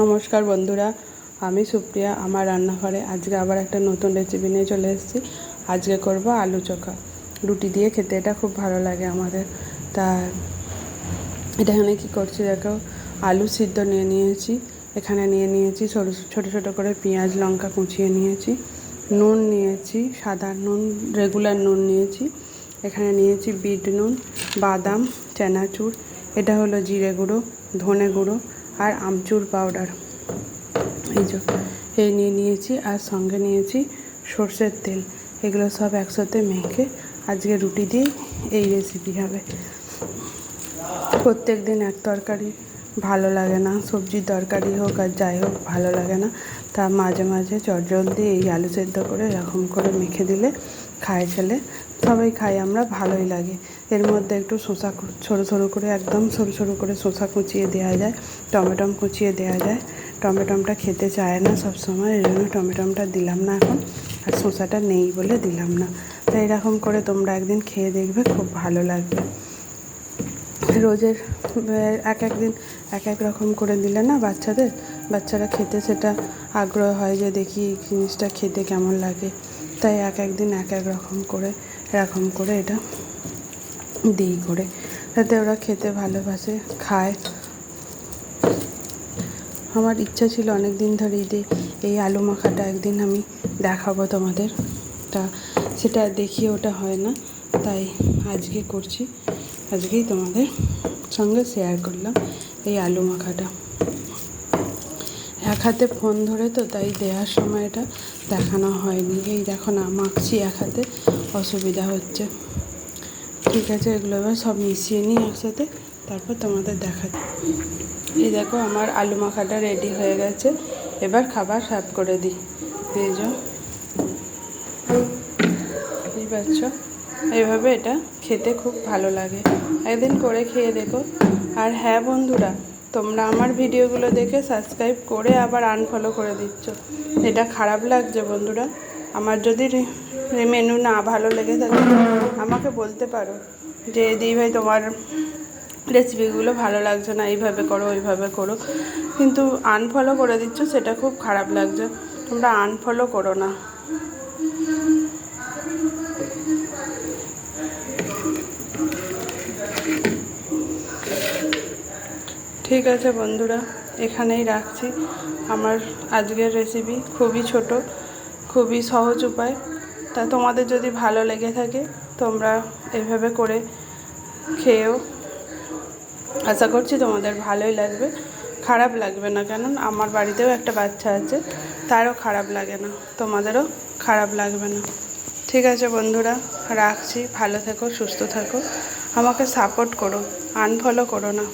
নমস্কার বন্ধুরা, আমি সুপ্রিয়া। আমার রান্নাঘরে আজকে আবার একটা নতুন রেসিপি নিয়ে চলে এসেছি। আজকে করব আলু চোখা। রুটি দিয়ে খেতে এটা খুব ভালো লাগে আমাদের। তা এখানে কী করছি দেখো, আলু সিদ্ধ নিয়ে নিয়েছি। এখানে নিয়ে নিয়েছি ছোটো ছোটো করে পেঁয়াজ লঙ্কা কুচিয়ে নিয়েছি। নুন নিয়েছি, সাদা নুন, রেগুলার নুন নিয়েছি। এখানে নিয়েছি বিট নুন, বাদাম, চানাচুর, এটা হলো জিরে গুঁড়ো, ধনে গুঁড়ো আর আমচুর পাউডার। এই নিয়ে নিয়েছি, আর সঙ্গে নিয়েছি সর্ষের তেল। এগুলো সব একসাথে মেখে আজকে রুটি দিয়ে এই রেসিপি হবে। প্রত্যেক দিন এক তরকারি ভালো লাগে না, সবজির তরকারি হোক আর যাই হোক ভালো লাগে না। তা মাঝে মাঝে চটজলদি এই আলু সেদ্ধ করে এরকম করে মেখে দিলে খায় ছেলে, সবাই খাই আমরা, ভালোই লাগে। এর মধ্যে একটু শসা সরু সরু করে, একদম সরু সরু করে শসা কুচিয়ে দেওয়া যায়, টমেটো কুচিয়ে দেওয়া যায়। টমেটোটা খেতে চায় না সবসময়, এই জন্য টমেটোটা দিলাম না এখন, আর শসাটা নেই বলে দিলাম না। তাই এরকম করে তোমরা একদিন খেয়ে দেখবে, খুব ভালো লাগবে। রোজের এক এক দিন এক এক রকম করে দিলে না বাচ্চারা খেতে সেটা আগ্রহ হয় যে দেখি এই জিনিসটা খেতে কেমন লাগে। তাই এক এক দিন এক এক রকম করে এরকম করে এটা দিই করে, যাতে ওরা খেতে ভালোবাসে, খায়। আমার ইচ্ছা ছিল অনেক দিন ধরেই যে এই আলু মাখাটা একদিন আমি দেখাবো তোমাদের, তা সেটা দেখিয়ে ওটা হয় না। তাই আজকে করছি, আজকেই তোমাদের সঙ্গে শেয়ার করলাম এই আলু মাখাটা। এক হাতে ফোন ধরে তো, তাই দেওয়ার সময় এটা দেখানো হয়নি। এই দেখো না, মাখছি এক হাতে, অসুবিধা হচ্ছে। ঠিক আছে, এগুলো এবার সব মিশিয়ে নিই একসাথে, তারপর তোমাদের দেখাচ্ছি। এই দেখো আমার আলু মাখাটা রেডি হয়ে গেছে। এবার খাবার সার্ভ করে দিই। এই যে বুঝতে পারছো, এইভাবে এটা খেতে খুব ভালো লাগে। একদিন করে খেয়ে দেখো। আর হ্যাঁ বন্ধুরা, তোমরা আমার ভিডিওগুলো দেখে সাবস্ক্রাইব করে আবার আনফলো করে দিচ্ছ, এটা খারাপ লাগছে বন্ধুরা। আমার যদি মেনু না ভালো লেগে থাকে আমাকে বলতে পারো যে দিদি ভাই তোমার রেসিপিগুলো ভালো লাগছে না, এইভাবে করো ওইভাবে করো, কিন্তু আনফলো করে দিচ্ছ, সেটা খুব খারাপ লাগছে। তোমরা আনফলো করো না। ঠিক আছে বন্ধুরা, এখানেই রাখছি। আমার আজকের রেসিপি খুবই ছোট, খুবই সহজ উপায়। তা তোমাদের যদি ভালো লেগে থাকে তোমরা এভাবে করে খেয়েও, আশা করছি তোমাদের ভালোই লাগবে, খারাপ লাগবে না। কেন, আমার বাড়িতেও একটা বাচ্চা আছে, তারও খারাপ লাগে না, তোমাদেরও খারাপ লাগবে না। ঠিক আছে বন্ধুরা, রাখছি। ভালো থেকো, সুস্থ থাকো, আমাকে সাপোর্ট করো, আনফলো করো না।